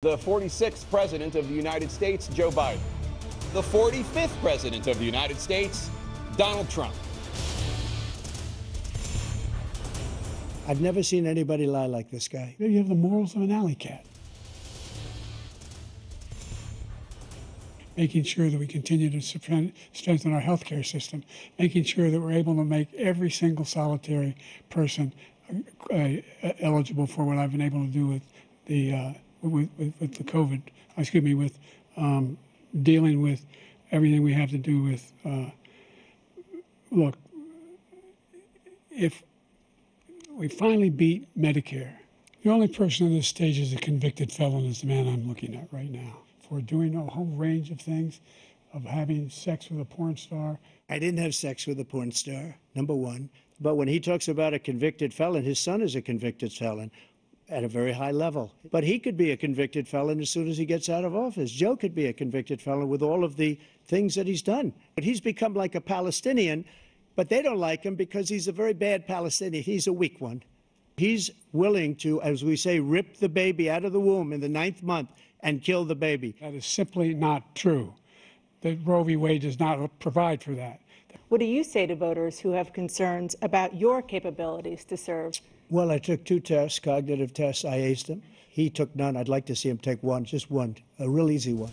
The 46th President of the United States, Joe Biden. The 45th President of the United States, Donald Trump. I've never seen anybody lie like this guy. You have the morals of an alley cat. Making sure that we continue to strengthen our healthcare system, making sure that we're able to make every single solitary person eligible for what I've been able to do with the with the COVID. With dealing with everything we have to do with. Look, if we finally beat Medicare, the only person on this stage is a convicted felon is the man I'm looking at right now. For doing a whole range of things, of having sex with a porn star. I didn't have sex with a porn star, number one. But when he talks about a convicted felon, his son is a convicted felon at a very high level. But he could be a convicted felon as soon as he gets out of office. Joe could be a convicted felon with all of the things that he's done. But he's become like a Palestinian, but they don't like him because he's a very bad Palestinian. He's a weak one. He's willing to, as we say, rip the baby out of the womb in the 9th month and kill the baby. That is simply not true. The Roe v. Wade does not provide for that. What do you say to voters who have concerns about your capabilities to serve? Well, I took 2 tests, cognitive tests. I aced them. He took none. I'd like to see him take one, just one, a real easy one.